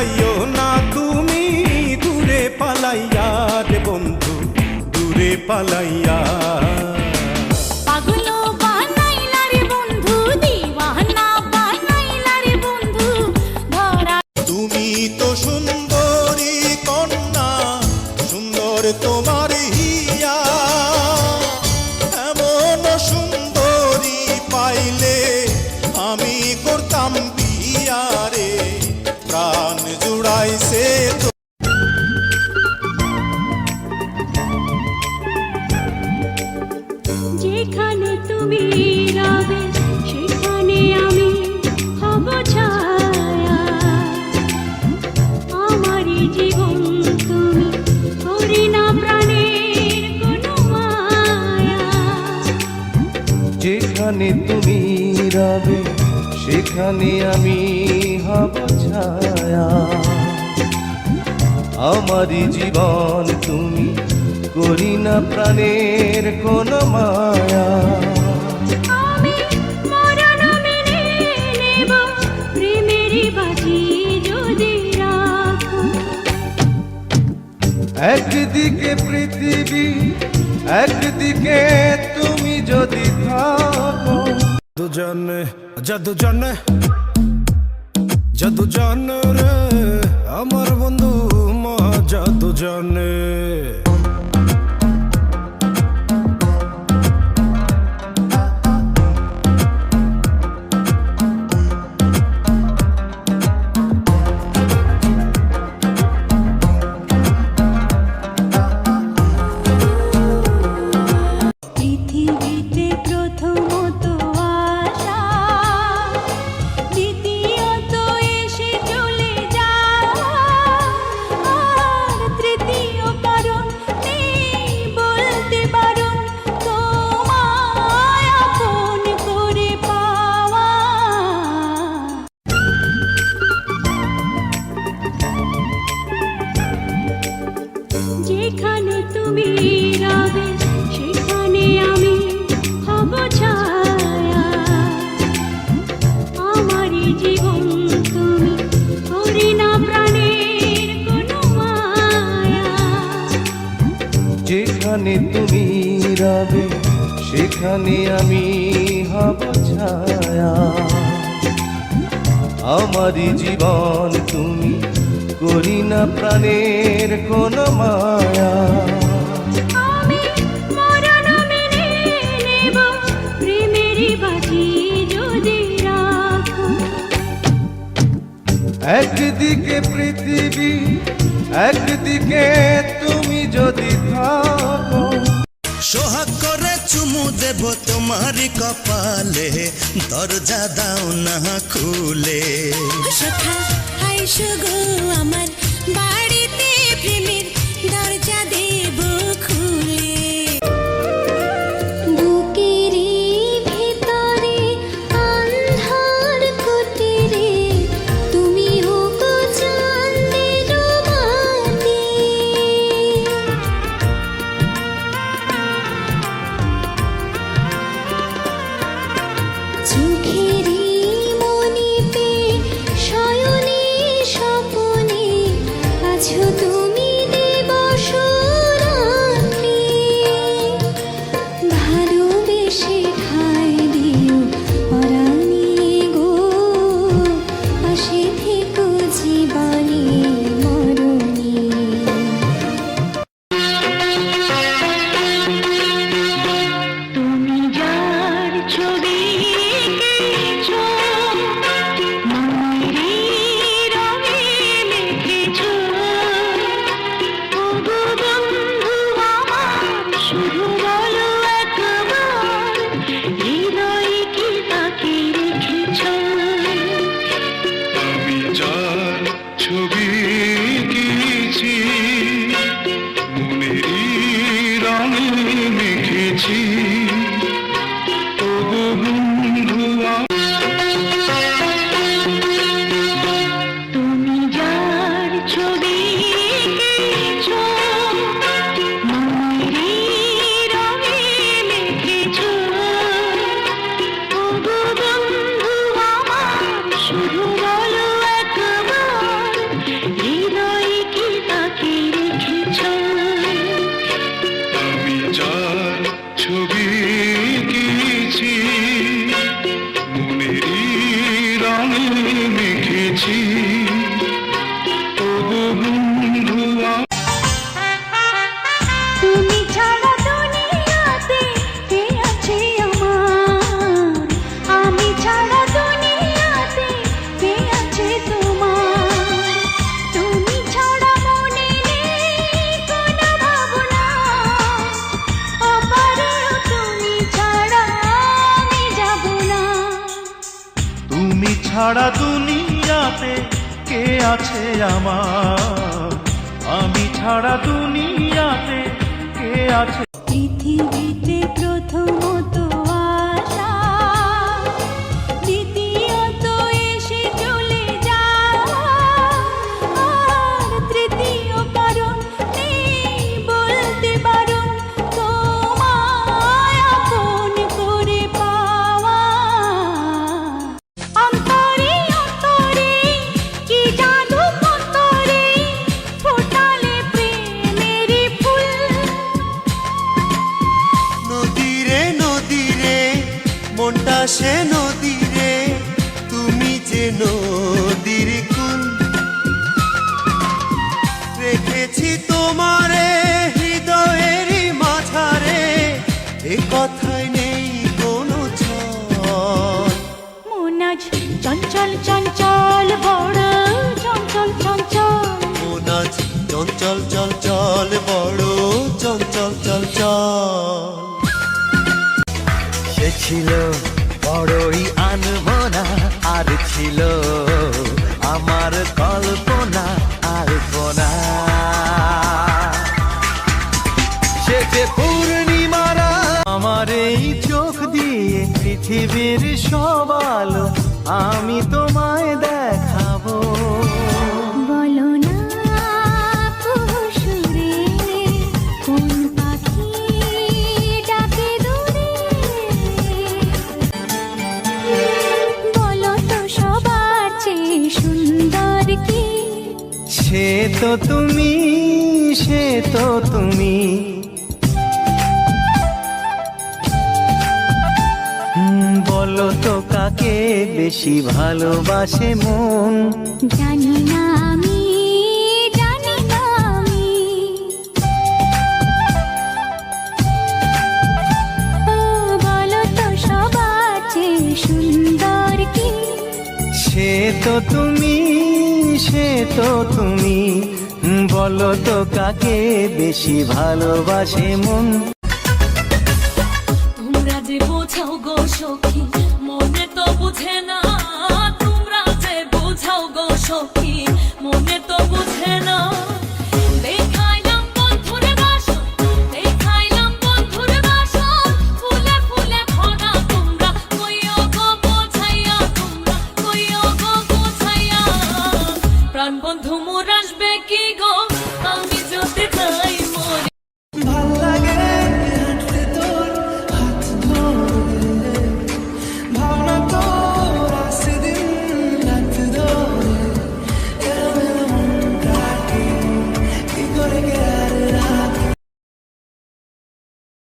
যাইও না তুমি দূরে পালাইয়া রে বন্ধু, দূরে পালাইয়া। পাগল বানাইলা রে বন্ধু, দিওয়ানা বানাইলা রে বন্ধু, ধরা। তুমি তো সুন্দরী কন্যা, সুন্দর তোমার হিয়া, এমন সুন্দরী পাইলে আমি করতাম বিয়া রে, প্রাণ জুড়াইছে তো। যেখানে তুমি রবে সেখানে আমি হব ছায়া, আমারই জীবন তুমি করি না প্রাণের কোনো মায়া। যেখানে তুমি রবে সেখানে আমি হব ছায়া, আমারই জীবন তুমি করি না প্রাণের কোনো মায়া। আমি মরণ মেনে নেব প্রেমেরই বাজি যদি রাখো। একদিকে পৃথিবী একদিকে তুমি যদি থাকো। দুজনে জাদুজনে জাদুজন রে আমার বন্ধু মহা জাদুজনে। পৃথিবীতে প্রথমত আসা, দ্বিতীয়ত এসে চলে যাওয়া, আর তৃতীয় কারণ নেই বলতে বারণ, তোমায় আপন করে পাওয়া। যেখানে তুমি রবে সেখানে আমি হব ছায়া, আমারই জীবন তুমি করি না প্রাণের কোনো মায়া। যেখানে তুমি রবে সেখানে আমি হব ছায়া, আমারই জীবন তুমি করি না প্রাণের কোনো মায়া। আমি মরণ মেনে নেব প্রেমেরই বাজি যদি রাখো। একদিকে পৃথিবী একদিকে তুমি যদি থাকো। সোহাগ করে চুমু দেব তোমারই কপালে, দরজা দাও না খুলে। সখা আইসো গো আমার বাড়িতে, প্রেমের দরজা দেব খুলে। বুকের ভিতরে আন্ধার কুটিরে তুমি হোকো চাঁদের বাতি। চোখেরই মনিতে শয়নে স্বপ্ন আছে আমার, আমি ছাড়া দুনিয়াতে কে আছে? পৃথিবীতে প্রথমত আসা, দ্বিতীয়ত এসে চলে যাওয়া, আর তৃতীয় কারণ নেই বলতে বারণ, তোমায় আপন করে পাওয়া। অন্তরে অন্তরে কি জাদু অন্তরে, ফোটালে প্রেমের ফুল। নদীরে নদীরে মনটা সে নদীরে, তুমি যে নদীর কুল। রেখেছি তোমারে হৃদয়েরই মাঝারে, এ কথায় নেই কোনো ছল। মন আজ চঞ্চল চঞ্চল বড় চঞ্চল চঞ্চল, মন আজ চঞ্চল চঞ্চল বড় চঞ্চল চঞ্চল। সে ছিল বড়ই আনমনা, আর ছিল আমার কল্পনা আলপনা। সে যে পূর্ণিমারা আমার এই চোখ দিয়ে পৃথিবীর সব আলো আমি তোমায় দেখাবো। বলো না কুসুরে কোন পাখি ডাকে দূরে, বলো তো সবার চেয়ে সুন্দর কি? সে তো তুমি, সে তো তুমি। বলো তো কাকে বেশি ভালোবাসে মন? জানি না আমি, জানি না আমি। ও বলো তো সবার চেয়ে সুন্দর কি? সে তো তুমি, সে তো তুমি। বলো তো কাকে বেশি ভালোবাসে মন? তোমরা যে বোঝাও গো সখী, মনে তো বুঝে না